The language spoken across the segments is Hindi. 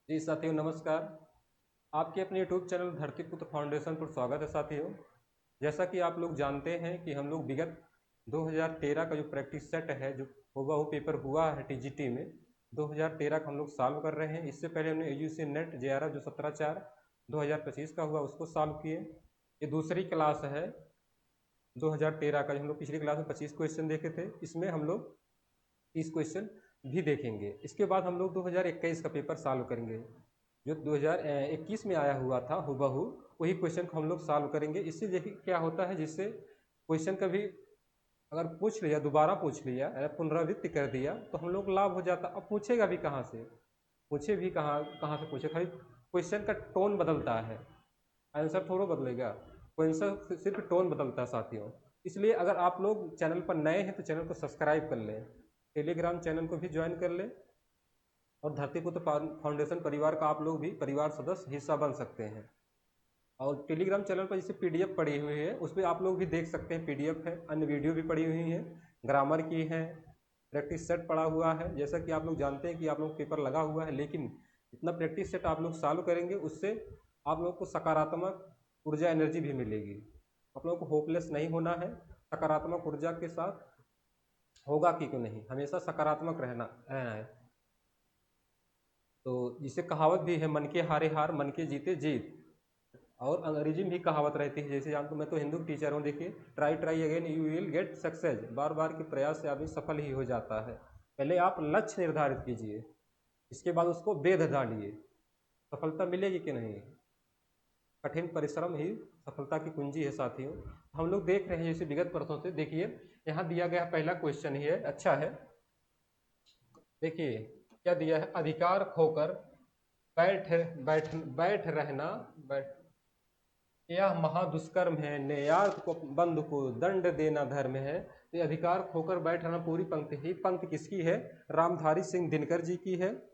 जी साथियों नमस्कार। आपके अपने यूट्यूब चैनल धरतीपुत्र फाउंडेशन पर स्वागत है साथियों। जैसा कि आप लोग जानते हैं कि हम लोग विगत 2013 का जो प्रैक्टिस सेट है, जो हुबहू पेपर हुआ है टीजीटी में, 2013 का हम लोग सॉल्व कर रहे हैं। इससे पहले हमने यूजीसी नेट जेआरएफ जो 17/4 2025 का हुआ उसको सॉल्व किए। ये दूसरी क्लास है 2013 का। जो हम लोग पिछली क्लास में 25 क्वेश्चन देखे थे, इसमें हम लोग 30 क्वेश्चन भी देखेंगे। इसके बाद हम लोग 2021 का पेपर सॉल्व करेंगे, जो 2021 में आया हुआ था हुबहू, वही क्वेश्चन को हम लोग सॉल्व करेंगे। इससे देखिए क्या होता है, जिससे क्वेश्चन कभी अगर पूछ लिया, दोबारा पूछ लिया या पुनरावृत्ति कर दिया तो हम लोग लाभ हो जाता। अब पूछेगा भी कहाँ से, पूछे भी कहाँ कहाँ से पूछे, खाली क्वेश्चन का टोन बदलता है, आंसर थोड़ा बदलेगा, क्वेश्चन सिर्फ टोन बदलता है साथियों। इसलिए अगर आप लोग चैनल पर नए हैं तो चैनल को सब्सक्राइब कर लें, टेलीग्राम चैनल को भी ज्वाइन कर लें, और धरतीपुत्र फाउंडेशन परिवार का आप लोग भी परिवार सदस्य हिस्सा बन सकते हैं। और टेलीग्राम चैनल पर जैसे पीडीएफ पड़ी हुई है, उस पर आप लोग भी देख सकते हैं, पीडीएफ है, अन्य वीडियो भी पड़ी हुई है, ग्रामर की है, प्रैक्टिस सेट पड़ा हुआ है। जैसा कि आप लोग जानते हैं कि आप लोग पेपर लगा हुआ है, लेकिन इतना प्रैक्टिस सेट आप लोग सॉल्व करेंगे, उससे आप लोग को सकारात्मक ऊर्जा एनर्जी भी मिलेगी। आप लोगों को होपलेस नहीं होना है, सकारात्मक ऊर्जा के साथ होगा कि क्यों नहीं, हमेशा सकारात्मक रहना है। तो जिसे कहावत भी है, मन के हारे हार मन के जीते जीत। और अंग्रेजी में भी कहावत रहती है, जैसे जानते, मैं तो हिंदू टीचर हूँ, देखिए, try try again you will get success. बार बार के प्रयास से आदमी सफल ही हो जाता है। पहले आप लक्ष्य निर्धारित कीजिए, इसके बाद उसको वेध डालिए, सफलता मिलेगी कि नहीं। कठिन परिश्रम ही सफलता की कुंजी है साथियों। हम लोग देख रहे हैं जैसे विगत वर्षों से, देखिए यहाँ दिया गया पहला क्वेश्चन ही है, अच्छा है। देखिए क्या दिया है, अधिकार खोकर बैठ बैठ बैठ रहना, बैठ, यह महादुष्कर्म है, न्यायार्थ को बंद को दंड देना धर्म है। तो ये अधिकार खोकर बैठ रहना, पूरी पंक्ति ही पंक्ति किसकी है, रामधारी सिंह दिनकर जी की है,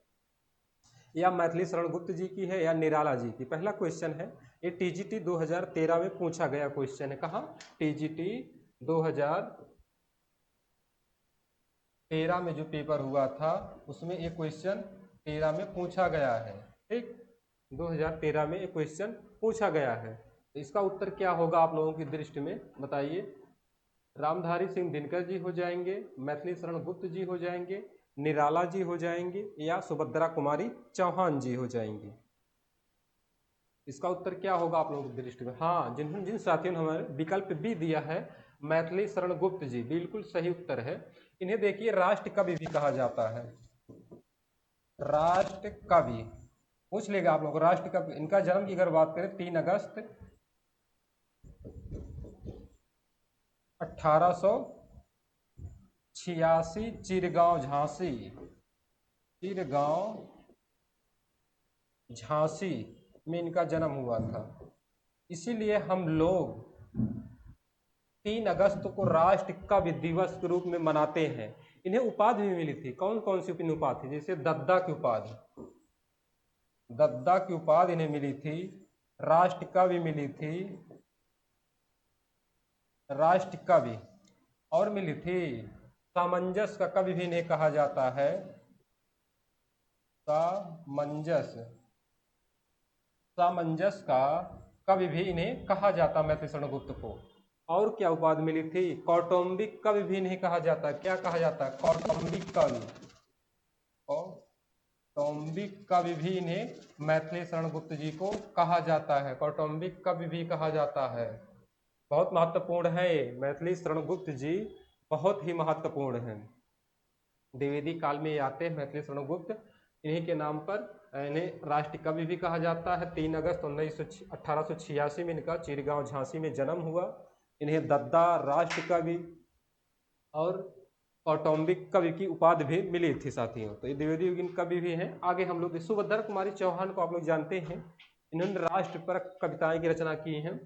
या मैथिली शरण गुप्त जी की है, या निराला जी की। पहला क्वेश्चन है, ये टीजीटी 2013 में पूछा गया क्वेश्चन है। कहाँ, टीजीटी 2013 में जो पेपर हुआ था उसमें एक क्वेश्चन 13 में पूछा गया है। ठीक, 2013 में एक क्वेश्चन पूछा गया है। तो इसका उत्तर क्या होगा आप लोगों की दृष्टि में, बताइए। रामधारी सिंह दिनकर जी हो जाएंगे, मैथिली शरण गुप्त जी हो जाएंगे, निराला जी हो जाएंगे, या सुभद्रा कुमारी चौहान जी हो जाएंगी। इसका उत्तर क्या होगा आप लोगों की दृष्टि में। हाँ, जिन साथियों ने हमारे विकल्प बी दिया है, मैथिली शरण गुप्त जी, बिल्कुल सही उत्तर है। इन्हें देखिए राष्ट्र कवि भी कहा जाता है, राष्ट्र कवि पूछ लेगा आप लोग, राष्ट्र कवि। इनका जन्म की अगर बात करें 3 अगस्त 1886, चिरगांव झांसी, चिरगांव झांसी में इनका जन्म हुआ था। इसीलिए हम लोग 3 अगस्त को राष्ट्र कवि दिवस के रूप में मनाते हैं। इन्हें उपाधि भी मिली थी, कौन कौन सी उपाधि, जैसे दद्दा की उपाधि, दद्दा की उपाधि इन्हें मिली थी, राष्ट्र कवि मिली थी, राष्ट्र कवि, और मिली थी सामंजस्य का कवि भी इन्हें कहा जाता है, सामंजस्य, सामंजस्य का कवि भी इन्हें कहा जाता मैथिली शरण गुप्त को। और क्या उपाधि मिली थी, कौटुंबिक कवि भी इन्हें कहा जाता है। क्या कहा जाता है, कौटुंबिक कवि, कौटुंबिक कवि भी इन्हें मैथिली शरण गुप्त जी को कहा जाता है, कौटुंबिक कवि भी कहा जाता है। बहुत महत्वपूर्ण है मैथिली शरण गुप्त जी, बहुत ही महत्वपूर्ण है। द्विवेदी काल में ये आते हैं मैथिली शरण गुप्त, इन्हीं के नाम पर इन्हें राष्ट्र कवि भी कहा जाता है। 3 अगस्त 1886 में इनका चिरगांव झांसी में जन्म हुआ। इन्हें दद्दा, राष्ट्र कवि और कौटुंबिक कवि की उपाधि भी मिली थी साथियों। तो ये द्विवेदी युगीन कवि भी हैं। आगे हम लोग सुभद्रा कुमारी चौहान को आप लोग जानते हैं, इन्होंने राष्ट्र पर कविताएं की रचना की हैं।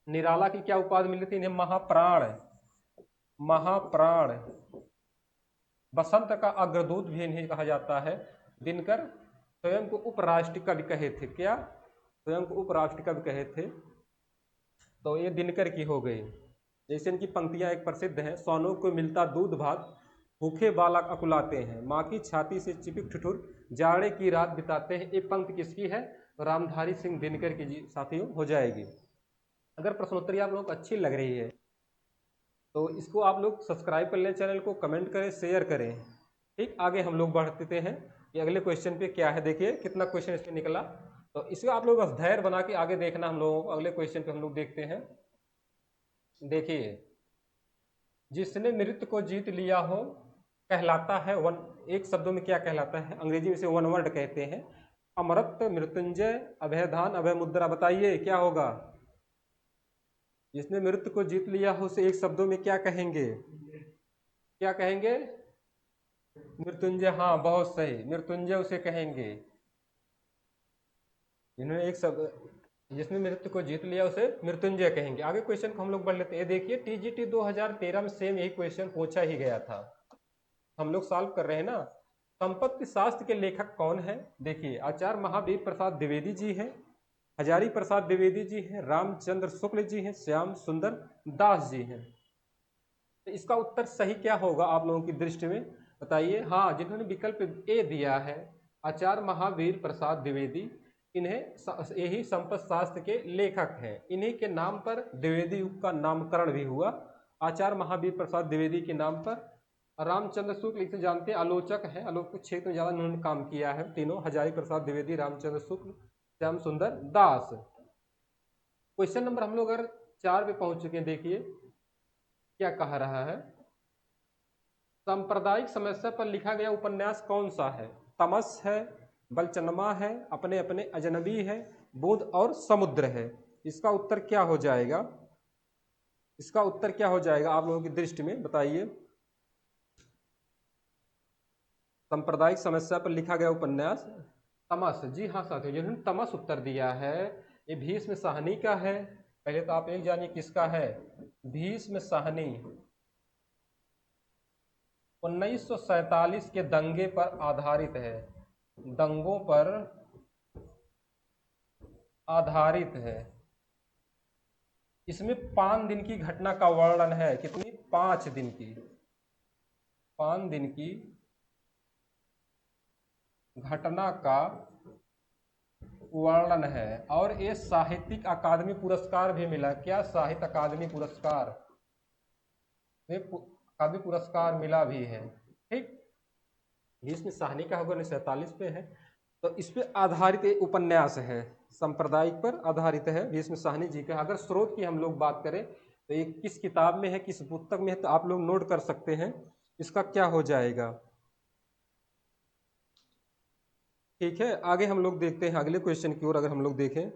निराला की क्या उपाधि मिली थी, इन्हें महाप्राण, महाप्राण, बसंत का अग्रदूत भी इन्हें कहा जाता है। दिनकर स्वयं को उपराष्ट्र कवि कहे थे, क्या, स्वयं को उपराष्ट्र कवि कहे थे। तो ये दिनकर की हो गई। जैसे इनकी पंक्तियां एक प्रसिद्ध हैं, सोनों को मिलता दूध भात, भूखे बालक अकुलाते हैं, माँ की छाती से चिपक ठिठुर जाड़े की रात बिताते हैं। ये पंक्ति किसकी है? रामधारी सिंह दिनकर की जी साथियों हो जाएगी। अगर प्रश्नोत्तरी आप लोगों को अच्छी लग रही है तो इसको आप लोग सब्सक्राइब कर लें, चैनल को कमेंट करें, शेयर करें। ठीक, आगे हम लोग बढ़ते हैं कि अगले क्वेश्चन पे क्या है। देखिए कितना क्वेश्चन इसमें निकला, तो इसको आप लोग बस धैर्य बना के आगे देखना। हम लोगों को अगले क्वेश्चन पे हम लोग देखते हैं। देखिए, जिसने नृत्य को जीत लिया हो कहलाता है वन, एक शब्दों में क्या कहलाता है? अंग्रेजी में से वन वर्ड कहते हैं। अमरत्व, मृत्युंजय, अभयदान, अभय मुद्रा। बताइए क्या होगा? जिसने नृत्य को जीत लिया हो उसे एक शब्दों में क्या कहेंगे? क्या कहेंगे? मृत्युंजय। हाँ बहुत सही, मृत्युंजय उसे कहेंगे। इन्होंने एक शब्द, जिसने नृत्य को जीत लिया उसे मृत्युंजय कहेंगे। आगे क्वेश्चन को हम लोग बढ़ लेते हैं। देखिए टीजीटी 2013 में सेम यही क्वेश्चन पूछा ही गया था, हम लोग सॉल्व कर रहे हैं ना। संपत्ति शास्त्र के लेखक कौन है? देखिए आचार्य महावीर प्रसाद द्विवेदी जी हैं, हजारी प्रसाद द्विवेदी जी हैं, रामचंद्र शुक्ल जी हैं, श्याम सुंदर दास जी हैं। तो इसका उत्तर सही क्या होगा आप लोगों की दृष्टि में? बताइए। हाँ, जिन्होंने विकल्प ए दिया है आचार्य महावीर प्रसाद द्विवेदी, इन्हें यही संपत्ति शास्त्र के लेखक हैं। इन्हीं के नाम पर द्विवेदी युग का नामकरण भी हुआ, आचार्य महावीर प्रसाद द्विवेदी के नाम पर। रामचंद्र शुक्ल इसे जानते हैं, आलोचक हैं, आलोचक क्षेत्र में ज्यादा उन्होंने काम किया है तीनों, हजारी प्रसाद द्विवेदी, रामचंद्र शुक्ल, श्याम सुंदर दास। क्वेश्चन नंबर हम लोग अगर 4 पे पहुंच चुके हैं। देखिए क्या कह रहा है? सांप्रदायिक समस्या पर लिखा गया उपन्यास कौन सा है? तमस है, बलचनमा है, अपने अपने अजनबी है, बुध और समुद्र है। इसका उत्तर क्या हो जाएगा? इसका उत्तर क्या हो जाएगा आप लोगों की दृष्टि में? बताइए। सांप्रदायिक समस्या पर लिखा गया उपन्यास तमस। जी हाँ साथियों, जिन्होंने तमस उत्तर दिया है ये भीष्म साहनी का है। पहले तो आप एक जानिए किसका है? भीष्म साहनी। 1947 के दंगे पर आधारित है, दंगों पर आधारित है। इसमें 5 दिन की घटना का वर्णन है। कितनी? 5 दिन की, 5 दिन की घटना का वर्णन है। और ये साहित्यिक अकादमी पुरस्कार भी मिला। क्या? साहित्य अकादमी पुरस्कार, अकादमी पुरस्कार मिला भी है। ठीक, भीष्म साहनी का होगा 1947 पे है, तो इस पे आधारित एक उपन्यास है, सांप्रदायिक पर आधारित है, भीष्म साहनी जी का। अगर स्रोत की हम लोग बात करें तो ये किस किताब में है, किस पुस्तक में है, तो आप लोग नोट कर सकते हैं। इसका क्या हो जाएगा? ठीक है, आगे हम लोग देखते हैं अगले क्वेश्चन की ओर। अगर हम लोग देखें,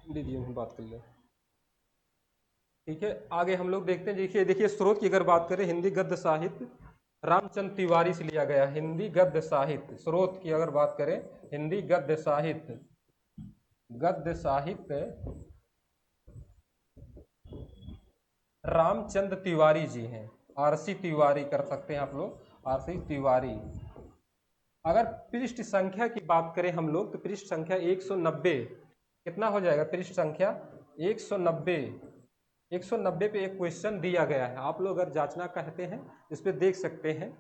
दीजिए हम बात कर लें। ठीक है, आगे हम लोग देखते हैं। देखिए देखिए स्रोत की अगर बात करें, हिंदी गद्य साहित्य रामचंद्र तिवारी से लिया गया। हिंदी गद्य साहित्य, स्रोत की अगर बात करें, हिंदी गद्य साहित्य, गद्य साहित्य रामचंद्र तिवारी जी हैं। आरसी तिवारी कर सकते हैं आप लोग, आरसी तिवारी। अगर पृष्ठ संख्या की बात करें हम लोग, तो पृष्ठ संख्या 190 कितना हो जाएगा? पृष्ठ संख्या 190, 190 पे एक क्वेश्चन दिया गया है। आप लोग अगर जांचना चाहते हैं इस पे देख सकते हैं।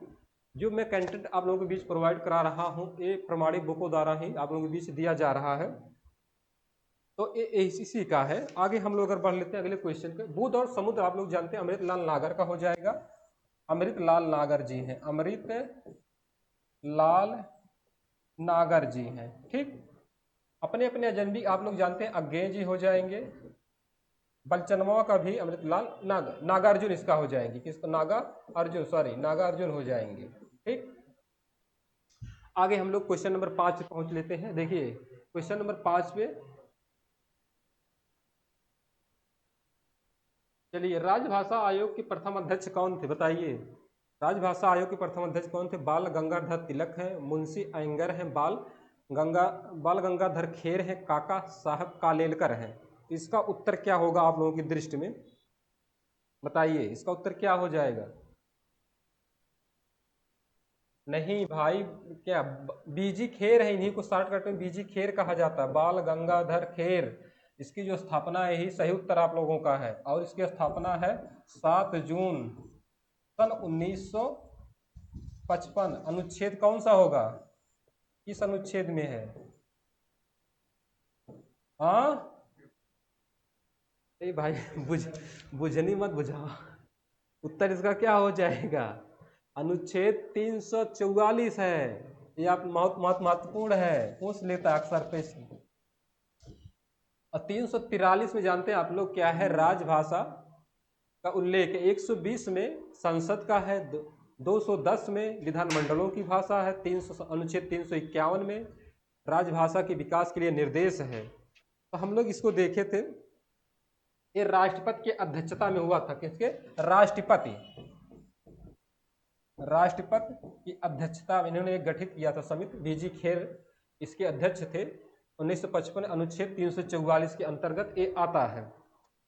जो मैं कंटेंट आप लोगों के बीच प्रोवाइड करा रहा हूँ ये प्रमाणिक बुकों द्वारा ही आप लोगों के बीच दिया जा रहा है, तो ये इसी का है। आगे हम लोग अगर बढ़ लेते हैं अगले क्वेश्चन पे। बुध और समुद्र आप लोग जानते हैं अमृतलाल नागर का हो जाएगा। अमृतलाल नागर जी हैं, अमृत लाल नागर जी हैं। ठीक, अपने अपने अजनबी आप लोग जानते हैं अज्ञेय जी हो जाएंगे। बलचनवा का भी अमृतलाल नागार्जुन इसका हो जाएंगे। किसका? नागा अर्जुन, सॉरी नागार्जुन हो जाएंगे। ठीक, आगे हम लोग क्वेश्चन नंबर 5 पे पहुंच लेते हैं। देखिए क्वेश्चन नंबर 5 पे चलिए, राजभाषा आयोग के प्रथम अध्यक्ष कौन थे? बताइए। राजभाषा आयोग के प्रथम अध्यक्ष कौन थे? बाल गंगाधर तिलक हैं, मुंशी अयंगर हैं, बाल गंगाधर खेर हैं, काका साहब कालेलकर हैं। इसका उत्तर क्या होगा आप लोगों की दृष्टि में? बताइए, इसका उत्तर क्या हो जाएगा? नहीं भाई, क्या बीजी खेर है, इन्हीं को शॉर्टकट में बीजी खेर कहा जाता है। बाल गंगाधर खेर, इसकी जो स्थापना है, यही सही उत्तर आप लोगों का है। और इसकी स्थापना है 7 जून सन 1955 अनुच्छेद कौन सा होगा, किस अनुच्छेद में है? हाँ भाई बुझनी मत बुझाओ, उत्तर इसका क्या हो जाएगा? अनुच्छेद 344 है। ये आप बहुत महत्वपूर्ण है, पूछ लेता अक्सर पेश। और 343 में जानते हैं आप लोग क्या है? राजभाषा का उल्लेख 120 में संसद का है, 210 में विधानमंडलों की भाषा है, अनुच्छेद 351 में राजभाषा के विकास के लिए निर्देश है। तो हम लोग इसको देखे थे, ये राष्ट्रपति की अध्यक्षता में हुआ था। किसके? राष्ट्रपति की अध्यक्षता में इन्होंने एक गठित किया था समिति, बीजी खेर इसके अध्यक्ष थे। 1955 अनुच्छेद 344 के अंतर्गत ये आता है।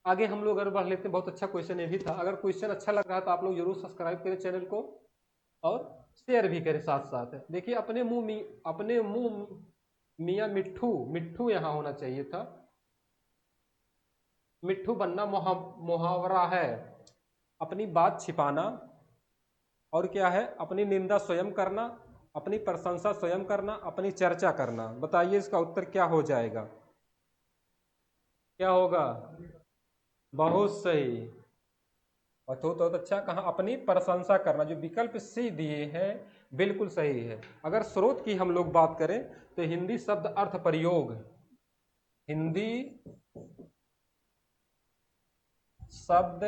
आगे हम लोग अगर बढ़ लेते हैं, बहुत अच्छा क्वेश्चन ये भी था। अगर क्वेश्चन अच्छा लग रहा है तो आप लोग जरूर सब्सक्राइब करें चैनल को और शेयर भी करें साथ साथ। देखिए अपने मुंह मियाँ मिट्ठू यहाँ होना चाहिए था, मिट्ठू बनना मुहावरा है। अपनी बात छिपाना और क्या है? अपनी निंदा स्वयं करना, अपनी प्रशंसा स्वयं करना, अपनी चर्चा करना। बताइए इसका उत्तर क्या हो जाएगा? क्या होगा? बहुत सही। और तो अच्छा कहा, अपनी प्रशंसा करना। जो विकल्प सी दिए हैं बिल्कुल सही है। अगर स्रोत की हम लोग बात करें तो हिंदी शब्द अर्थ प्रयोग, हिंदी शब्द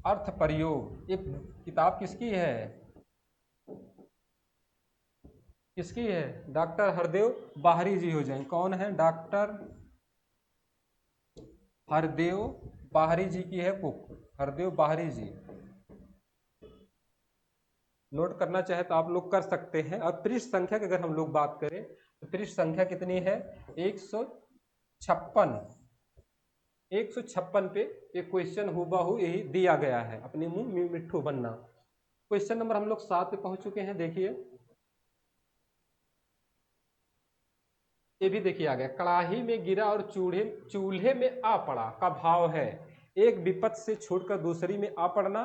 अर्थ प्रयोग, ये किताब किसकी है? किसकी है? डॉक्टर हरदेव बाहरी जी हो जाए। कौन है? डॉक्टर हरदेव बाहरी जी की है बुक, हरदेव बाहरी जी। नोट करना चाहे तो आप लोग कर सकते हैं। और पृष्ठ संख्या की अगर हम लोग बात करें तो पृष्ठ संख्या कितनी है? 156। 156 पे एक क्वेश्चन हुबहू यही दिया गया है, अपने मुंह मिट्ठू बनना। क्वेश्चन नंबर हम लोग 7 पे पहुंच चुके हैं। देखिए ये भी देखिए आ गया, कड़ाही में गिरा और चूल्हे में आ पड़ा का भाव है एक विपत से छूटकर दूसरी में आ पड़ना,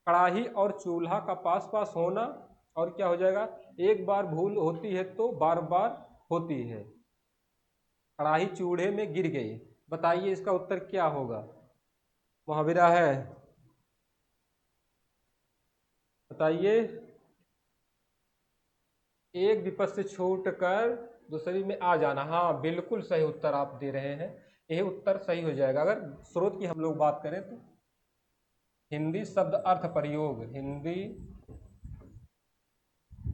कड़ाही और चूल्हा का पास पास होना, और क्या हो जाएगा? एक बार भूल होती है तो बार बार होती है। कड़ाही चूल्हे में गिर गई, बताइए इसका उत्तर क्या होगा? मुहावरा है, बताइए। एक विपत से छूटकर दूसरी में आ जाना, हाँ बिल्कुल सही उत्तर आप दे रहे हैं, यही उत्तर सही हो जाएगा। अगर स्रोत की हम लोग बात करें तो हिंदी शब्द अर्थ प्रयोग, हिंदी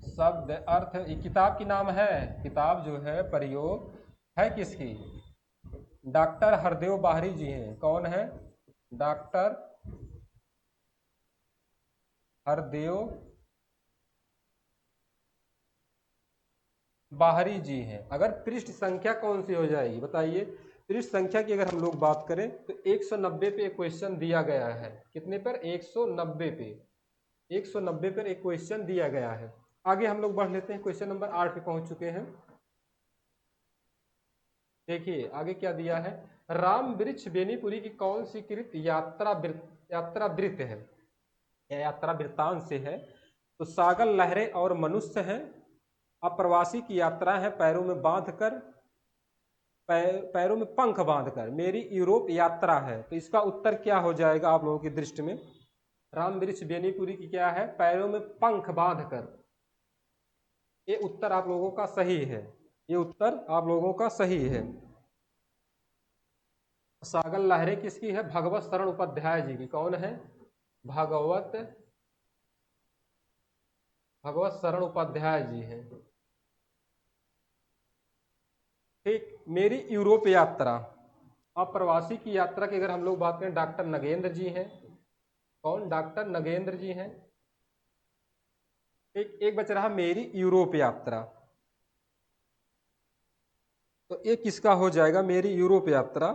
शब्द अर्थ, ये किताब की नाम है। किताब जो है प्रयोग है किसकी? डॉक्टर हरदेव बाहरी जी हैं। कौन है? डॉक्टर हरदेव बाहरी जी हैं। अगर पृष्ठ संख्या कौन सी हो जाएगी बताइए? पृष्ठ संख्या की अगर हम लोग बात करें तो 190 पे एक क्वेश्चन दिया गया है। कितने पर? 190 पे। 190 पर एक क्वेश्चन दिया गया है। आगे हम लोग बढ़ लेते हैं, क्वेश्चन नंबर 8 पे पहुंच चुके हैं। देखिए आगे क्या दिया है? राम वृक्ष बेनीपुरी की कौन सी कृत यात्रा वृत्त है, या यात्रा वृत्तांत से है? तो सागर लहरें और मनुष्य हैं, अप्रवासी की यात्रा है पैरों में बांधकर, पैरों में पंख बांधकर, मेरी यूरोप यात्रा है। तो इसका उत्तर क्या हो जाएगा आप लोगों की दृष्टि में? राम वृक्ष बेनीपुरी की क्या है? पैरों में पंख बांधकर। ये उत्तर आप लोगों का सही है, ये उत्तर आप लोगों का सही है। सागर लहरें किसकी है? भगवत शरण उपाध्याय जी की। कौन है? भगवत शरण उपाध्याय जी हैं। ठीक। मेरी यूरोप यात्रा, अप्रवासी की यात्रा की अगर हम लोग बात करें, डॉक्टर नगेंद्र जी हैं। कौन? डॉक्टर नगेंद्र जी हैं। एक बच रहा मेरी यूरोप यात्रा, तो ये किसका हो जाएगा? मेरी यूरोप यात्रा।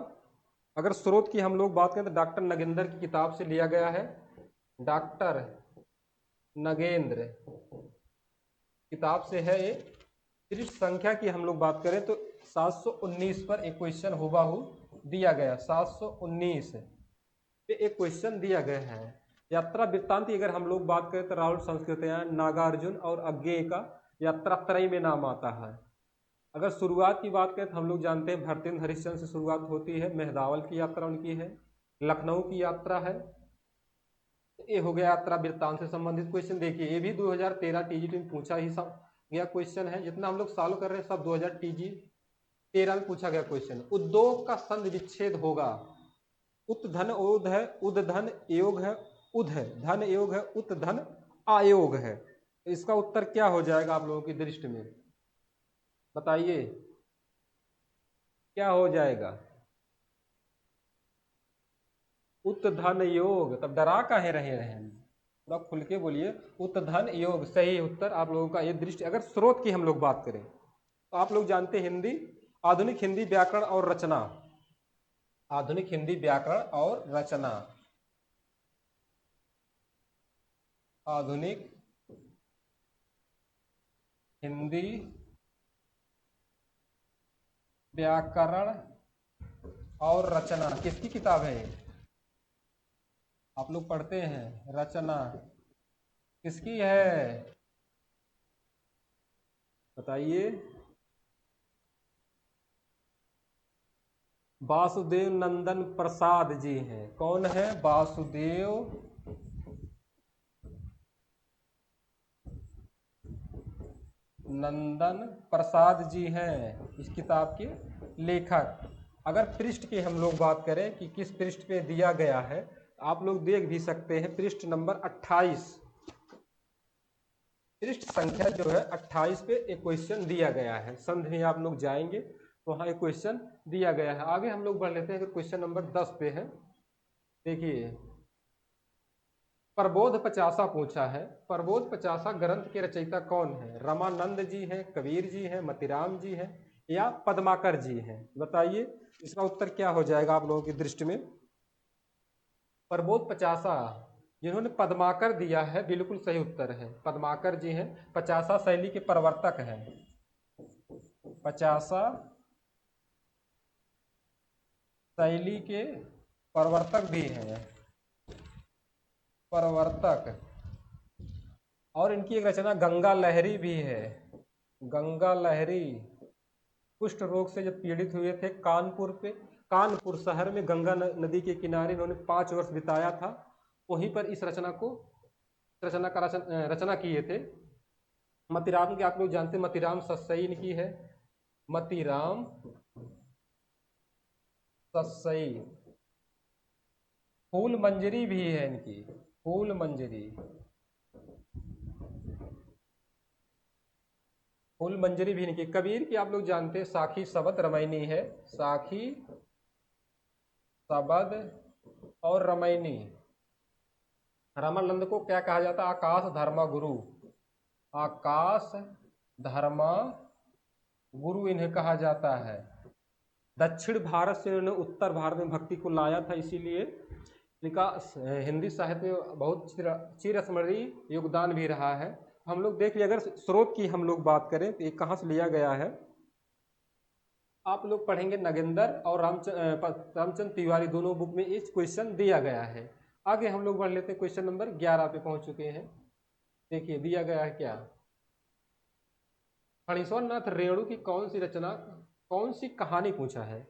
अगर स्रोत की हम लोग बात करें तो डॉक्टर नगेंद्र की किताब से लिया गया है। डॉक्टर नगेंद्र किताब से है ये। पृष्ठ संख्या की हम लोग बात करें तो 719 पर एक क्वेश्चन हुबहू दिया गया। 719 पे एक क्वेश्चन दिया गया है। यात्रा वृत्तांत की अगर हम लोग बात करें तो राहुल संस्कृतयान, नागार्जुन और अज्ञेय का यात्रा त्रयी में नाम आता है। अगर शुरुआत की बात करें तो हम लोग जानते हैं भरतेंद्र हरिश्चंद्र से शुरुआत होती है, मेहदावल की यात्रा उनकी है, लखनऊ की यात्रा है। ये हो गया यात्रा वृत्तांत से संबंधित क्वेश्चन। देखिए ये भी 2013 टीजीटी में पूछा ही गया क्वेश्चन है, जितना हम लोग सॉल्व कर रहे हैं सब 2013 में पूछा गया क्वेश्चन। उद्योग का संधि विच्छेद होगा, उत धन ओध है, उद धन योग है, उध है धन योग है, उत धन आयोग है। इसका उत्तर क्या हो जाएगा आप लोगों की दृष्टि में, बताइए क्या हो जाएगा? उत धन योग। तब डरा काहे रहे हैं, थोड़ा खुल के बोलिए। उत धन योग सही उत्तर आप लोगों का ये दृष्टि। अगर स्रोत की हम लोग बात करें तो आप लोग जानते हैं हिंदी, आधुनिक हिंदी व्याकरण और रचना, आधुनिक हिंदी व्याकरण और रचना, आधुनिक हिंदी व्याकरण और रचना किसकी किताब है? आप लोग पढ़ते हैं, रचना किसकी है बताइए? वासुदेव नंदन प्रसाद जी हैं। कौन है? वासुदेव नंदन प्रसाद जी हैं इस किताब के लेखक। अगर पृष्ठ की हम लोग बात करें कि किस पृष्ठ पे दिया गया है, आप लोग देख भी सकते हैं पृष्ठ नंबर 28, पृष्ठ संख्या जो है 28 पे एक क्वेश्चन दिया गया है। संधि में आप लोग जाएंगे तो वहाँ एक क्वेश्चन दिया गया है। आगे हम लोग बढ़ लेते हैं, क्वेश्चन नंबर 10 पे है। देखिए प्रबोध पचासा पूछा है। प्रबोध पचासा ग्रंथ के रचयिता कौन है? रामानंद जी हैं, कबीर जी हैं, मतीराम जी हैं या पद्माकर जी हैं? बताइए इसका उत्तर क्या हो जाएगा आप लोगों की दृष्टि में? प्रबोध पचासा जिन्होंने पद्माकर दिया है बिल्कुल सही उत्तर है, पद्माकर जी हैं। पचासा शैली के प्रवर्तक हैं, पचासा शैली के प्रवर्तक भी हैं, प्रवर्तक। और इनकी एक रचना गंगा लहरी भी है। गंगा लहरी कुष्ठ रोग से जब पीड़ित हुए थे कानपुर शहर में गंगा नदी के किनारे इन्होंने 5 वर्ष बिताया था। वहीं पर इस रचना का रचना किए थे। मतीराम के आप लोग जानते हैं, मतीराम सस्सई इनकी है, मतीराम सस्सई। फूल मंजरी भी है इनकी, फूल मंजरी, फूल मंजरी भी इनकी। कबीर की आप लोग जानते हैं साखी शबद रमैनी है, साखी शबद और रमैनी। रामानंद को क्या कहा जाता है? आकाश धर्मा गुरु, आकाश धर्मा गुरु इन्हें कहा जाता है। दक्षिण भारत से इन्होंने उत्तर भारत में भक्ति को लाया था, इसीलिए इनका हिंदी साहित्य में बहुत चिरस्मरणीय योगदान भी रहा है। हम लोग देख लिए। अगर स्रोत की हम लोग बात करें तो ये कहाँ से लिया गया है, आप लोग पढ़ेंगे नगेंद्र और रामचंद्र तिवारी दोनों बुक में इस क्वेश्चन दिया गया है। आगे हम लोग बढ़ लेते हैं, क्वेश्चन नंबर 11 पे पहुंच चुके हैं। देखिए दिया गया है क्या, फणीश्वर नाथ रेणु की कौन सी रचना, कौन सी कहानी पूछा है?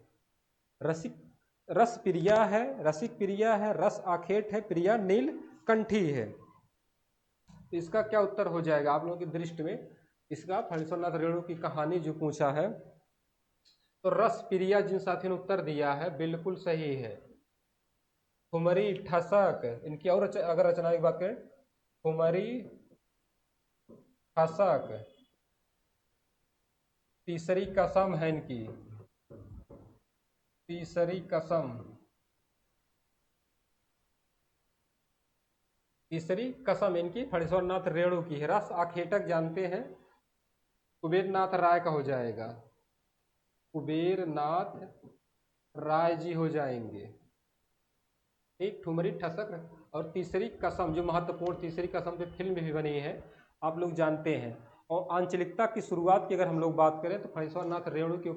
रस प्रिया है, रसिक प्रिया है, रस आखेट है, प्रिया नील कंठी है। तो इसका क्या उत्तर हो जाएगा आप लोगों की दृष्टि में? इसका फणीश्वर नाथ रेणु की कहानी जो पूछा है, तो रस प्रिया जिन साथियों ने उत्तर दिया है बिल्कुल सही है। ठुमरी ठसक इनकी। और अगर रचना की बात करें, ठुमरी ठसक, तीसरी कसम है इनकी, तीसरी कसम, तीसरी कसम इनकी फणीश्वर नाथ रेणु की है। रस आखेटक जानते हैं, कुबेर नाथ राय का हो जाएगा, कुबेर नाथ राय जी हो जाएंगे। एक ठुमरी ठसक और तीसरी कसम जो महत्वपूर्ण, तीसरी कसम पे फिल्म भी बनी है आप लोग जानते हैं। और आंचलिकता की शुरुआत की अगर हम लोग बात करें तो फणीश्वर नाथ रेणु के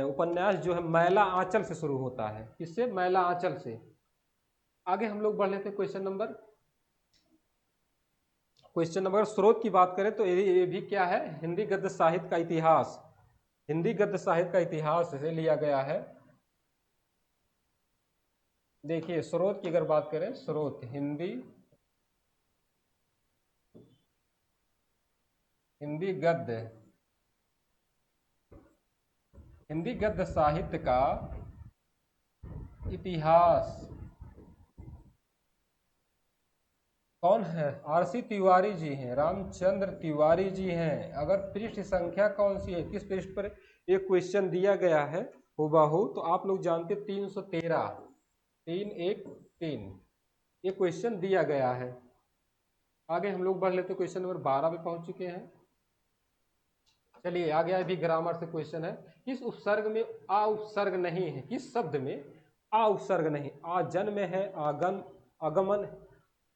उपन्यास जो है मैला आंचल से शुरू होता है। किससे? मैला आंचल से। आगे हम लोग बढ़ लेते हैं क्वेश्चन नंबर स्रोत की बात करें तो ये भी क्या है, हिंदी गद्य साहित्य का इतिहास, हिंदी गद्य साहित्य का इतिहास से लिया गया है। देखिए स्रोत की अगर बात करें, स्रोत हिंदी गद्य साहित्य का इतिहास कौन है? आरसी तिवारी जी हैं, रामचंद्र तिवारी जी हैं। अगर पृष्ठ संख्या कौन सी है, किस पृष्ठ पर एक क्वेश्चन दिया गया है हुबहू, तो आप लोग जानते 313 313 ये क्वेश्चन दिया गया है। आगे हम लोग बढ़ लेते क्वेश्चन नंबर 12 पे पहुंच चुके हैं। चलिए आगे अभी ग्रामर से क्वेश्चन है, किस उपसर्ग में आ उपसर्ग नहीं है? किस शब्द में आ उपसर्ग नहीं? आ जन्म है,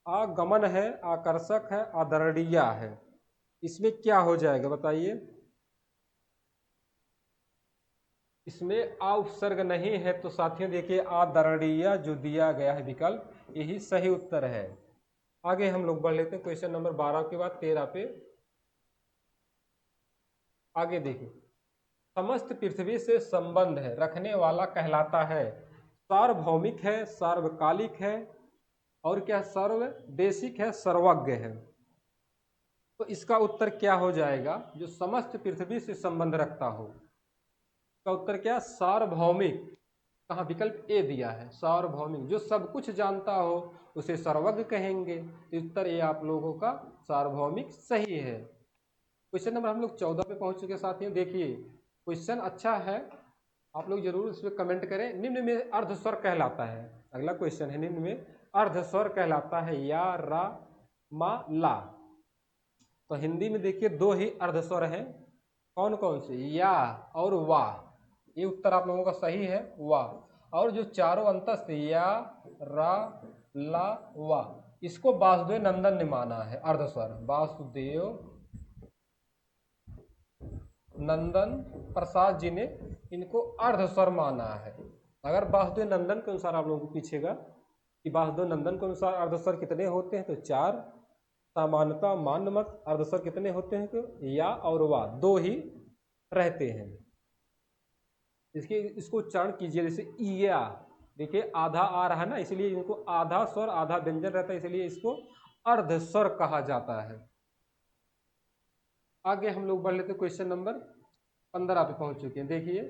आगमन है, आकर्षक है, आदरणीय है। इसमें क्या हो जाएगा बताइए? इसमें आ उपसर्ग नहीं है तो साथियों देखिए आदरणीय जो दिया गया है विकल्प, यही सही उत्तर है। आगे हम लोग बढ़ लेते हैं क्वेश्चन नंबर 12 के बाद 13 पे। आगे देखिए, समस्त पृथ्वी से संबंध है रखने वाला कहलाता है, सार्वभौमिक है, सार्वकालिक है, और क्या सर्वदेशिक है, सर्वज्ञ है। तो इसका उत्तर क्या हो जाएगा? जो समस्त पृथ्वी से संबंध रखता हो, इसका उत्तर क्या? सार्वभौमिक। कहाँ? विकल्प ए दिया है, सार्वभौमिक। जो सब कुछ जानता हो उसे सर्वज्ञ कहेंगे। उत्तर ए आप लोगों का सार्वभौमिक सही है। क्वेश्चन नंबर हम लोग 14 पे पहुंच चुके साथियों। देखिए क्वेश्चन अच्छा है, आप लोग जरूर इस पर कमेंट करें। निम्न में अर्धस्वर कहलाता है, अगला क्वेश्चन है, निम्न में अर्धस्वर कहलाता है या, रा, मा, ला। तो हिंदी में देखिए दो ही अर्धस्वर हैं, कौन कौन से? या और वा। ये उत्तर आप लोगों का सही है, वा। और जो चारों अंतस्थ या, रा, ला, वा, इसको वासुदेव नंदन ने माना है अर्धस्वर। वासुदेव नंदन प्रसाद जी ने इनको अर्धस्वर माना है। अगर वासुदेव नंदन के अनुसार आप लोगों को पूछेगा कि वासुदेव नंदन के अनुसार अर्धस्वर कितने होते हैं, तो 4। सामान्यता मान्य मत अर्धस्वर कितने होते हैं? तो या और वा दो ही रहते हैं। इसको उच्चारण कीजिए, जैसे इया, देखिए आधा आ रहा है ना, इसलिए इनको आधा स्वर आधा व्यंजन रहता है, इसलिए इसको अर्धस्वर कहा जाता है। आगे हम लोग बढ़ लेते क्वेश्चन नंबर 15 पे पहुंच चुके हैं। देखिए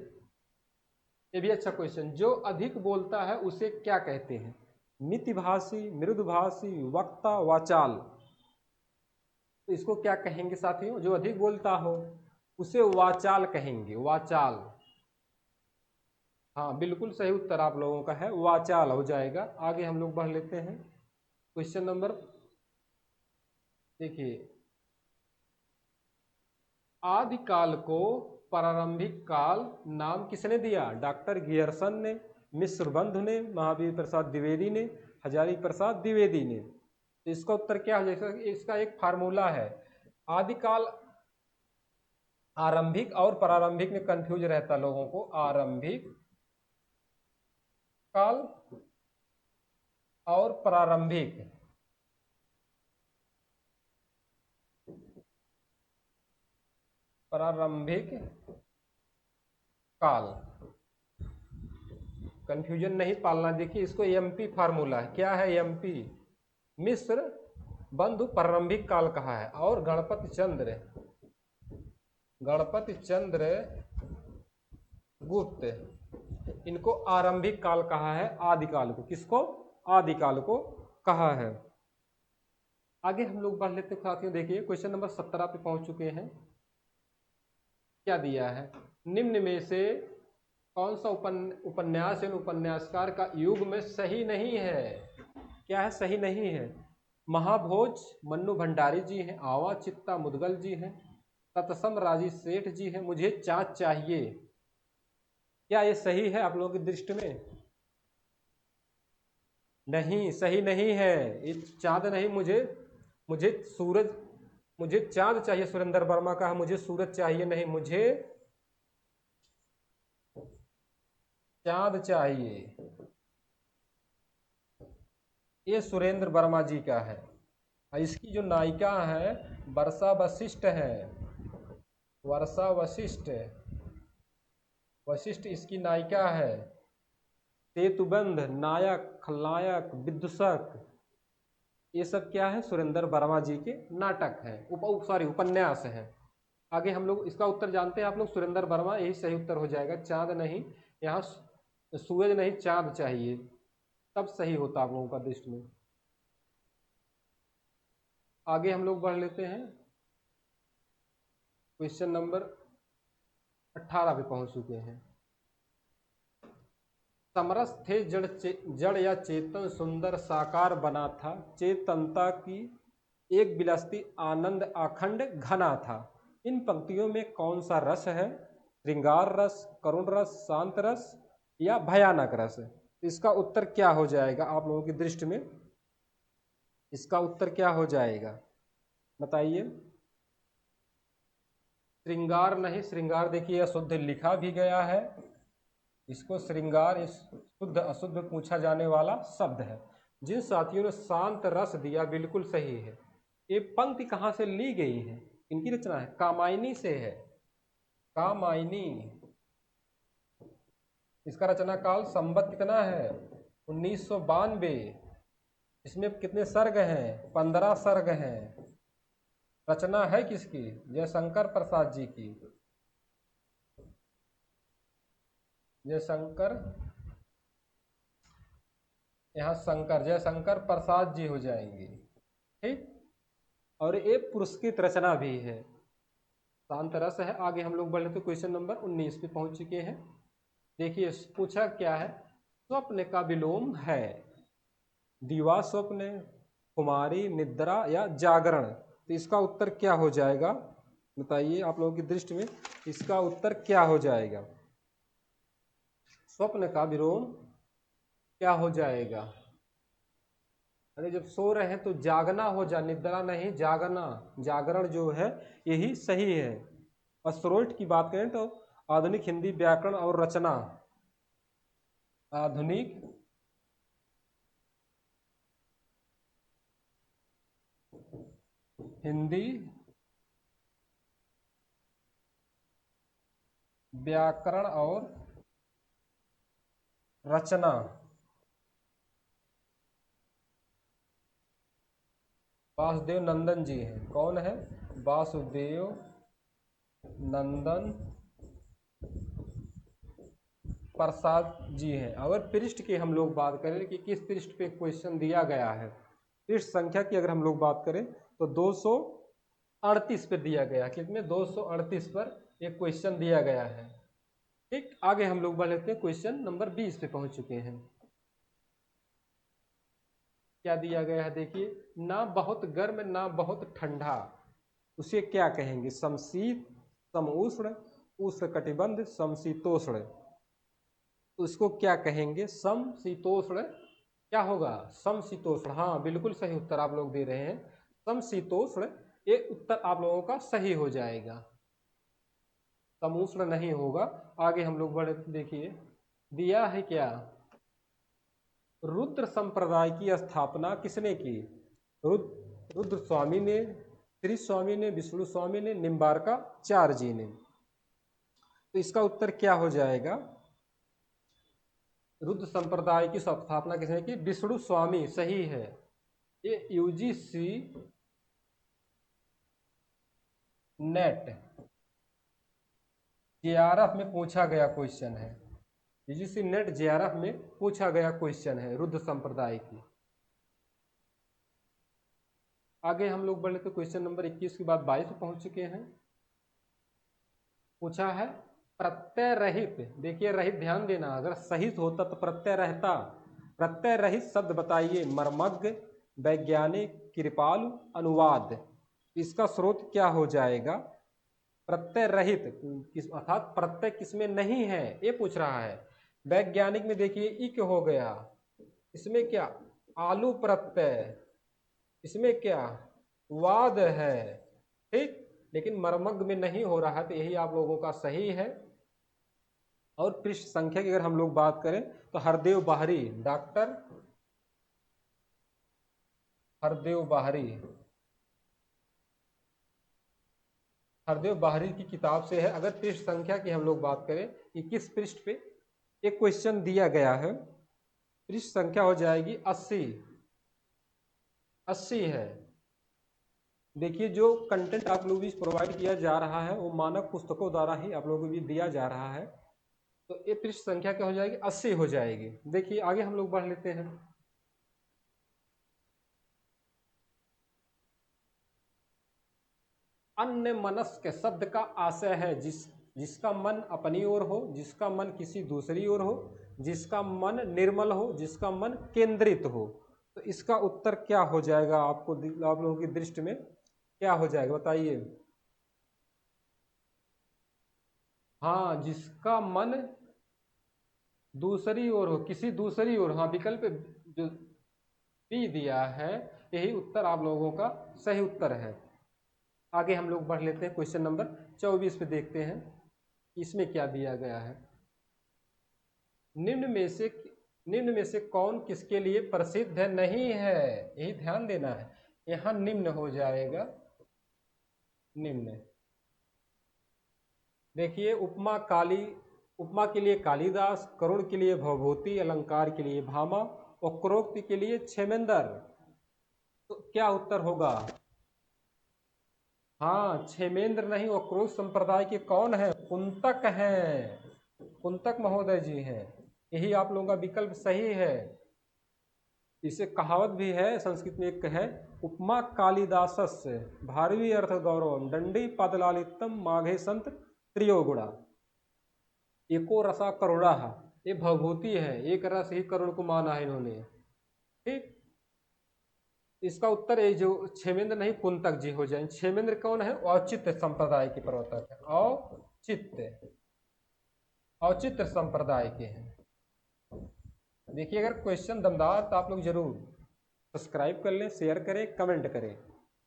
ये भी अच्छा क्वेश्चन, जो अधिक बोलता है उसे क्या कहते हैं? मितभाषी, मृदुभाषी, वक्ता, वाचाल। तो इसको क्या कहेंगे साथियों? जो अधिक बोलता हो उसे वाचाल कहेंगे, वाचाल। हाँ बिल्कुल सही उत्तर आप लोगों का है, वाचाल हो जाएगा। आगे हम लोग बढ़ लेते हैं क्वेश्चन नंबर, देखिए आदिकाल को प्रारंभिक काल नाम किसने दिया? डॉक्टर गियर्सन ने, मिश्र बंधु ने, महावीर प्रसाद द्विवेदी ने, हजारी प्रसाद द्विवेदी ने। तो इसका उत्तर क्या हो जाएगा? इसका एक फार्मूला है, आदिकाल, आरंभिक और प्रारंभिक में कंफ्यूज रहता लोगों को, आरंभिक काल और प्रारंभिक। प्रारंभिक काल, कंफ्यूजन नहीं पालना। देखिए इसको एमपी फार्मूला है, क्या है? एमपी, मिश्र बंधु प्रारंभिक काल कहा है, और गणपति चंद्र गुप्त इनको आरंभिक काल कहा है, आदिकाल को। किसको? आदिकाल को कहा है। आगे हम लोग बढ़ लेते साथियों। देखिए क्वेश्चन नंबर 17 पे पहुंच चुके हैं। क्या दिया है? निम्न में से कौन सा उपन्यास एवं उपन्यासकार का युग में सही नहीं है? क्या है? सही नहीं है। महाभोज मन्नू भंडारी जी हैं, आवा चित्ता मुदगल जी हैं, तत्सम राजी सेठ जी हैं, मुझे चाँद चाहिए। क्या ये सही है आप लोगों की दृष्टि में? नहीं, सही नहीं है। ये चाँद नहीं, मुझे सूरज, मुझे चाँद चाहिए। सुरेंद्र वर्मा का है, मुझे सूरज चाहिए नहीं, मुझे चाँद चाहिए। ये सुरेंद्र वर्मा जी का है। इसकी जो नायिका है वर्षा वशिष्ठ है, वर्षा वशिष्ठ, वशिष्ठ इसकी नायिका है। सेतुबंध, नायक, खलनायक, विदूषक, ये सब क्या है, सुरेंद्र वर्मा जी के नाटक हैं, उपन्यास हैं। आगे हम लोग इसका उत्तर जानते हैं आप लोग, सुरेंद्र वर्मा यही सही उत्तर हो जाएगा। चांद नहीं, यहाँ सूरज नहीं चांद चाहिए, तब सही होता आप लोगों का दृष्टि में। आगे हम लोग बढ़ लेते हैं, क्वेश्चन नंबर 18 पे पहुंच चुके हैं। समरस थे जड़ या चेतन, सुंदर साकार बना था, चेतनता की एक विलसती आनंद अखंड घना था। इन पंक्तियों में कौन सा रस है? श्रृंगार रस, करुण रस, शांत रस या भयानक रस? इसका उत्तर क्या हो जाएगा आप लोगों की दृष्टि में? इसका उत्तर क्या हो जाएगा बताइए। श्रृंगार नहीं, श्रृंगार देखिए अशुद्ध लिखा भी गया है, इसको श्रृंगार इस शुद्ध अशुद्ध पूछा जाने वाला शब्द है। जिन साथियों ने शांत रस दिया बिल्कुल सही है। ये पंक्ति कहाँ से ली गई है, इनकी रचना है, कामायनी से है, कामायनी। इसका रचना काल संवत कितना है? 1992। इसमें कितने सर्ग हैं? 15 सर्ग हैं। रचना है किसकी? जयशंकर प्रसाद जी की। जयशंकर, यहाँ शंकर, जयशंकर प्रसाद जी हो जाएंगे, ठीक। और ये पुरस्कृत रचना भी है, शांत रस है। आगे हम लोग बढ़ लेते क्वेश्चन नंबर 19 पे पहुंच चुके हैं। देखिए पूछा क्या है, स्वप्न का विलोम है, दीवा स्वप्न, कुमारी, निद्रा या जागरण? तो इसका उत्तर क्या हो जाएगा बताइए आप लोगों की दृष्टि में, इसका उत्तर क्या हो जाएगा? स्वप्न का विलोम क्या हो जाएगा? अरे जब सो रहे हैं तो जागना हो जा, निद्रा नहीं जागना, जागरण जो है यही सही है। और स्रोत की बात करें तो आधुनिक हिंदी व्याकरण और रचना, आधुनिक हिंदी व्याकरण और रचना, वासुदेव नंदन जी हैं। कौन है? वासुदेव नंदन प्रसाद जी हैं। अगर पृष्ठ की हम लोग बात करें कि किस पृष्ठ पे क्वेश्चन दिया गया है, पृष्ठ संख्या की अगर हम लोग बात करें तो 238 पे दिया गया। कितने? 238 पर एक क्वेश्चन दिया गया है, ठीक। आगे हम लोग बढ़ लेते हैं, क्वेश्चन नंबर 20 पे पहुंच चुके हैं। क्या दिया गया है देखिए, ना बहुत गर्म ना बहुत ठंडा, उसे क्या कहेंगे? समशीत, समउष्ण, उष्णकटिबंध, समशीतोष्ण। उसको क्या कहेंगे? समशीतोष्ण। क्या होगा? समशीतोष्ण। हाँ बिल्कुल सही उत्तर आप लोग दे रहे हैं, समशीतोष्ण। ये उत्तर आप लोगों का सही हो जाएगा, समउष्ण नहीं होगा। आगे हम लोग बढ़े, देखिए दिया है क्या, रुद्र संप्रदाय की स्थापना किसने की? रुद्र स्वामी ने, श्री स्वामी ने, विष्णु स्वामी ने, निम्बारकाचार्य जी ने। तो इसका उत्तर क्या हो जाएगा? रुद्र संप्रदाय की स्थापना किसने की? विष्णु स्वामी, सही है। ये यूजीसी नेट जेआरएफ में पूछा गया क्वेश्चन है, यूजीसी नेट जेआरएफ में पूछा गया क्वेश्चन है रुद्र संप्रदाय की। आगे हम लोग बढ़ लेते क्वेश्चन नंबर 21 के बाद 22 पे पहुंच चुके हैं। पूछा है प्रत्यय रहित, देखिए रहित ध्यान देना, अगर सहित होता तो प्रत्यय रहता। प्रत्यय रहित शब्द बताइए, मर्मज्ञ, वैज्ञानिक, कृपालु, अनुवाद। इसका स्रोत क्या हो जाएगा? प्रत्यय रहित किस, अर्थात प्रत्यय किसमें नहीं है ये पूछ रहा है। वैज्ञानिक में देखिए इक हो गया, इसमें क्या? आलू प्रत्यय, इसमें क्या? वाद है, ठीक। लेकिन मर्मज्ञ में नहीं हो रहा है, तो यही आप लोगों का सही है। और पृष्ठ संख्या की अगर हम लोग बात करें तो हरदेव बाहरी, डॉक्टर हरदेव बाहरी, हरदेव बाहरी की किताब से है। अगर पृष्ठ संख्या की हम लोग बात करें कि किस पृष्ठ पे एक क्वेश्चन दिया गया है, पृष्ठ संख्या हो जाएगी 80, 80 है। देखिए जो कंटेंट आप लोगों को प्रोवाइड किया जा रहा है वो मानक पुस्तकों द्वारा ही आप लोगों को भी दिया जा रहा है, तो ये पृष्ठ संख्या क्या हो जाएगी, 80 हो जाएगी। देखिए आगे हम लोग बढ़ लेते हैं। अन्य मनस्क शब्द का आशय है जिसका मन अपनी ओर हो, जिसका मन किसी दूसरी ओर हो, जिसका मन निर्मल हो, जिसका मन केंद्रित हो। तो इसका उत्तर क्या हो जाएगा, आपको आप लोगों की दृष्टि में क्या हो जाएगा बताइए। हाँ, जिसका मन दूसरी ओर हो, किसी दूसरी ओर, हाँ विकल्प जो बी दिया है यही उत्तर आप लोगों का सही उत्तर है। आगे हम लोग बढ़ लेते हैं, क्वेश्चन नंबर 24 पे देखते हैं इसमें क्या दिया गया है। निम्न में से कौन किसके लिए प्रसिद्ध है नहीं है, यही ध्यान देना है। यहां निम्न हो जाएगा, निम्न। देखिए उपमा के लिए कालिदास, करुण के लिए भवभूति, अलंकार के लिए भामा और क्रोक्ति के लिए क्षेमेंद्र। तो क्या उत्तर होगा। हाँ, क्षेमेंद्र नहीं, वो क्रोध संप्रदाय के कौन है, कुंतक हैं, कुंतक महोदय जी हैं। यही आप लोगों का विकल्प सही है। इसे कहावत भी है, संस्कृत में एक है, उपमा कालिदासस्य भारवी अर्थ गौरवम दंडी पदलालितम माघे संत त्रियोगुणा एको रसा करुणा। ये भवभूति है, एक रस ही करुण को माना है इन्होंने। ठीक, इसका उत्तर ये जो क्षेमेंद्र नहीं कुंतक जी हो जाए। क्षेमेंद्र कौन है, औचित्य संप्रदाय के प्रवर्तक है, औचित्य संप्रदाय के हैं। देखिए अगर क्वेश्चन दमदार तो आप लोग जरूर सब्सक्राइब कर लें, शेयर करें, कमेंट करें,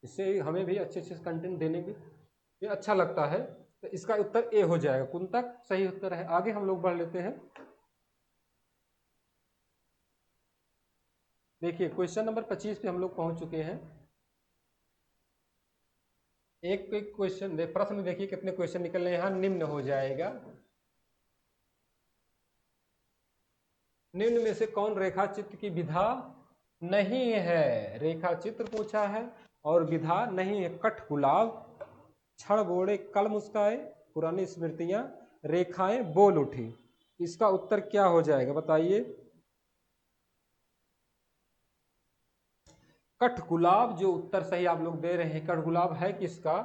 इससे हमें भी अच्छे अच्छे कंटेंट देने की ये अच्छा लगता है। तो इसका उत्तर ए हो जाएगा, कुंतक सही उत्तर है। आगे हम लोग बढ़ लेते हैं। देखिए क्वेश्चन नंबर 25 पे हम लोग पहुंच चुके हैं। एक क्वेश्चन प्रश्न देखिए कितने क्वेश्चन निकल रहे हैं। यहाँ निम्न हो जाएगा, निम्न में से कौन रेखा चित्र की विधा नहीं है। रेखा चित्र पूछा है और विधा नहीं है। कठ गुलाब, क्षण बोले कल मुस्काए, पुरानी स्मृतियां, रेखाएं बोल उठी। इसका उत्तर क्या हो जाएगा बताइए। कठ गुलाब जो उत्तर सही आप लोग दे रहे हैं, कठ गुलाब है किसका,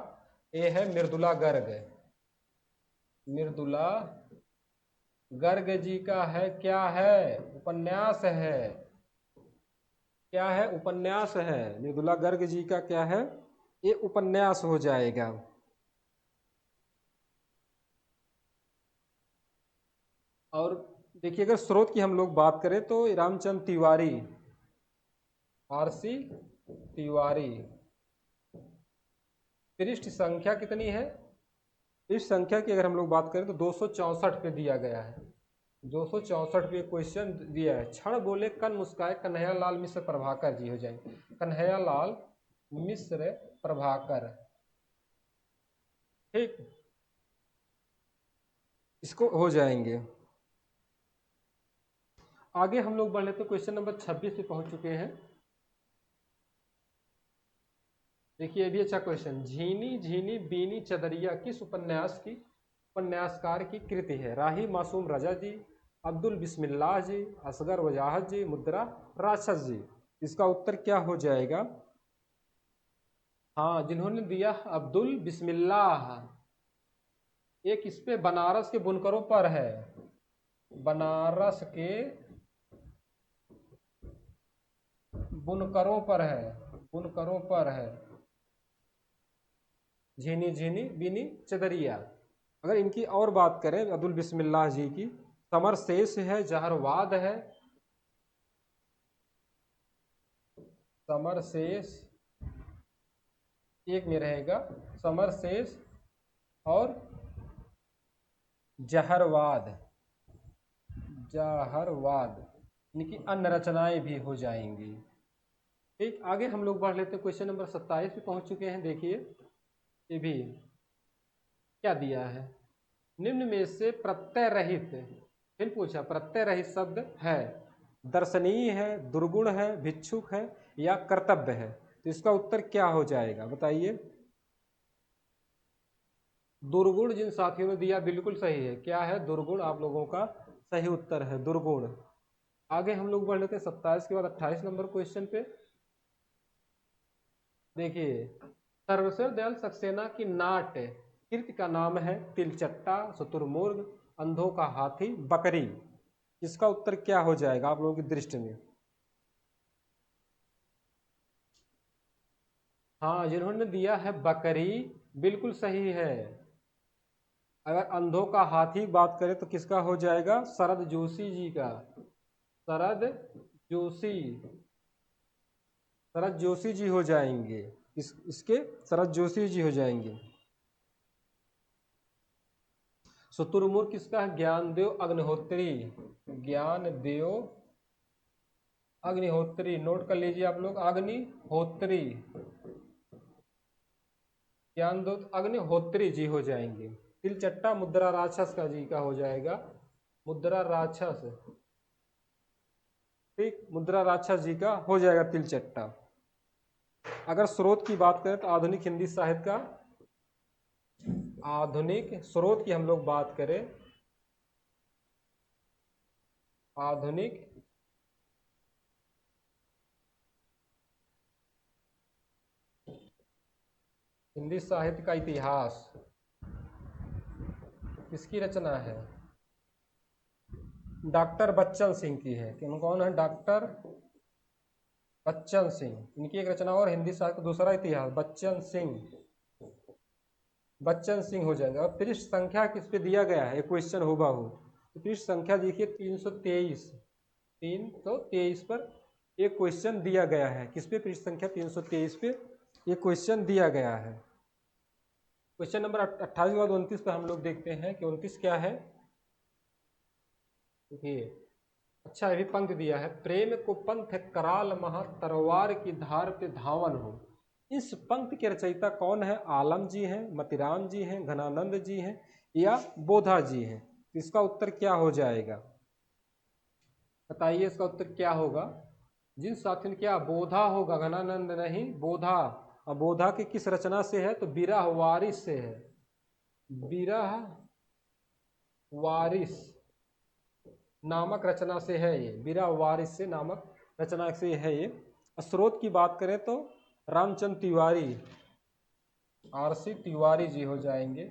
ये है मृदुला गर्ग, मृदुला गर्ग जी का है। क्या है, उपन्यास है, क्या है, उपन्यास है। मृदुला गर्ग जी का क्या है, ये उपन्यास हो जाएगा। और देखिए अगर स्रोत की हम लोग बात करें तो रामचंद्र तिवारी, आरसी तिवारी। पृष्ठ संख्या कितनी है, पृष्ठ संख्या की अगर हम लोग बात करें तो 264 पे दिया गया है। 264 पे क्वेश्चन दिया है। क्षण बोले कन मुस्काए, कन्हैया लाल मिश्र प्रभाकर जी हो जाएंगे, कन्हैया लाल मिश्र प्रभाकर। ठीक, इसको हो जाएंगे। आगे हम लोग बढ़ लेते हैं, क्वेश्चन नंबर 26 पे पहुंच चुके हैं। देखिए ये भी अच्छा क्वेश्चन। झीनी झीनी बीनी चदरिया किस उपन्यासकार की कृति है। राही मासूम रजा जी, अब्दुल बिस्मिल्लाह जी, असगर वजाहत जी, मुद्रा राक्षस जी। इसका उत्तर क्या हो जाएगा। हाँ, जिन्होंने दिया अब्दुल बिस्मिल्लाह, एक इस पे बनारस के बुनकरों पर है, बनारस के बुनकरों पर है, बुनकरों पर है। झीनी झीनी बीनी चदरिया। अगर इनकी और बात करें अब्दुल बिस्मिल्लाह जी की, समर शेष है, जहरवाद है, समर शेष एक में रहेगा, समर शेष और जहरवाद, जहरवाद इनकी अन्य रचनाएं भी हो जाएंगी। ठीक, आगे हम लोग बढ़ लेते हैं। क्वेश्चन नंबर 27 पे पहुंच चुके हैं। देखिए ये भी क्या दिया है, निम्न में से प्रत्यय रहित, फिर पूछा प्रत्यय रहित शब्द है, दर्शनीय है, दुर्गुण है, भिक्षुक है या कर्तव्य है, तो इसका उत्तर क्या हो जाएगा बताइए। दुर्गुण जिन साथियों ने दिया बिल्कुल सही है। क्या है? दुर्गुण आप लोगों का सही उत्तर है, दुर्गुण। आगे हम लोग बढ़ लेते हैं 27 के बाद 28 नंबर क्वेश्चन पे। देखिए सर्वश्रेष्ठ दयाल सक्सेना की नाट्य कृति का नाम है तिलचट्टा, शुतुरमुर्ग, अंधों का हाथी, बकरी। इसका उत्तर क्या हो जाएगा आप लोगों की दृष्टि में? हाँ, जिन्होंने दिया है बकरी बिल्कुल सही है। अगर अंधों का हाथी बात करें तो किसका हो जाएगा? शरद जोशी जी का। शरद जोशी, शरद जोशी जी हो जाएंगे। इसके शरद जोशी जी हो जाएंगे। शुतुरमुर्ग किसका है? ज्ञानदेव अग्निहोत्री, ज्ञानदेव अग्निहोत्री। नोट कर लीजिए आप लोग, अग्निहोत्री, ज्ञानदेव अग्निहोत्री जी हो जाएंगे। तिलचट्टा मुद्रा राक्षस का जी का हो जाएगा, मुद्रा राक्षस। ठीक, मुद्रा राक्षस जी का हो जाएगा तिलचट्टा। अगर स्रोत की बात करें तो आधुनिक हिंदी साहित्य का, आधुनिक स्रोत की हम लोग बात करें, आधुनिक हिंदी साहित्य का इतिहास किसकी रचना है? डॉक्टर बच्चन सिंह की है। कौन है? डॉक्टर बच्चन सिंह। इनकी एक रचना और हिंदी साहित्य दूसरा इतिहास, बच्चन सिंह, बच्चन सिंह हो जाएगा। और पृष्ठ संख्या किस पे दिया गया है? एक क्वेश्चन होगा हो तो पृष्ठ संख्या देखिए 323, 323 पर एक क्वेश्चन दिया गया है। किस पे? पृष्ठ संख्या 323 पे एक क्वेश्चन दिया गया है। क्वेश्चन नंबर 28 के बाद 29 पे हम लोग देखते हैं कि 29 क्या है। देखिए अच्छा, ये भी पंक्ति दिया है, प्रेम को पंथ कराल महा तरवार की धार पे धावन हो। इस पंक्ति के रचयिता कौन है? आलम जी हैं, मतिराम जी हैं, घनानंद जी हैं या बोधा जी हैं। इसका उत्तर क्या हो जाएगा बताइए? इसका उत्तर क्या होगा? जिन साथियों ने क्या, बोधा होगा, घनानंद नहीं, बोधा। अब बोधा की किस रचना से है? तो बिरह वारिस से है, बिरह वारिस नामक रचना से है ये, बिरह वारिस से नामक रचना से है ये। स्रोत की बात करें तो रामचंद्र तिवारी, आरसी तिवारी जी हो जाएंगे।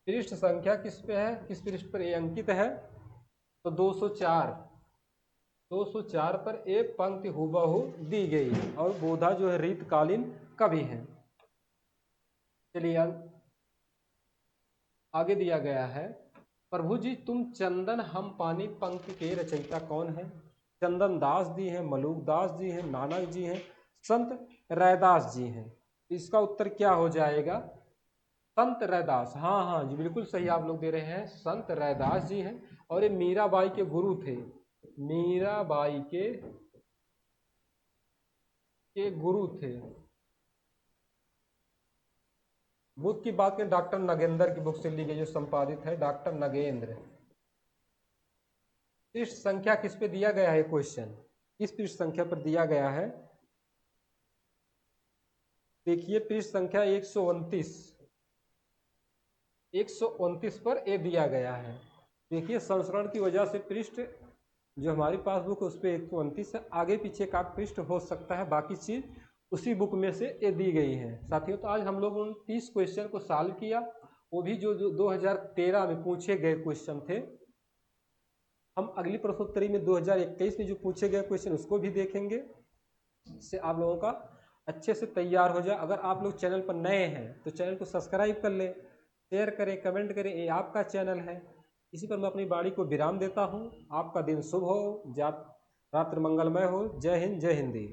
पृष्ठ संख्या किस पे है? किस पृष्ठ पर ये अंकित है? तो 204, 204 पर एक पंक्ति हुबहू दी गई है और बोधा जो है रीतकालीन कवि है। चलिए आगे दिया गया है, प्रभु जी तुम चंदन हम पानी पंक्ति के रचयिता कौन है? चंदन दास जी हैं, मलूक दास जी हैं, नानक जी हैं, संत रैदास जी हैं। इसका उत्तर क्या हो जाएगा? संत रैदास। हाँ हाँ जी, बिल्कुल सही आप लोग दे रहे हैं, संत रैदास जी हैं। और ये मीराबाई के गुरु थे, मीराबाई के गुरु थे। बुक की बात करें, डॉक्टर नगेंद्र की बुक से ली गई, जो संपादित है डॉक्टर नगेंद्र। पृष्ठ संख्या किस पे दिया गया है क्वेश्चन? किस पृष्ठ संख्या पर दिया गया है? देखिए पृष्ठ संख्या 129, 129 पर ये दिया गया है। देखिए संस्करण की वजह से पृष्ठ जो हमारी पास बुक है उस पर 129 है, आगे पीछे का पृष्ठ हो सकता है, बाकी चीज उसी बुक में से ये दी गई है। साथियों तो आज हम लोग उन 30 क्वेश्चन को सॉल्व किया, वो भी जो 2013 में पूछे गए क्वेश्चन थे। हम अगली प्रश्नोत्तरी में 2021 में जो पूछे गए क्वेश्चन उसको भी देखेंगे, इससे आप लोगों का अच्छे से तैयार हो जाए। अगर आप लोग चैनल पर नए हैं तो चैनल को सब्सक्राइब कर लें, शेयर करें, कमेंट करें, ये आपका चैनल है। इसी पर मैं अपनी वाणी को विराम देता हूँ। आपका दिन शुभ हो, रात्र मंगलमय हो। जय हिंद, जय हिंदी।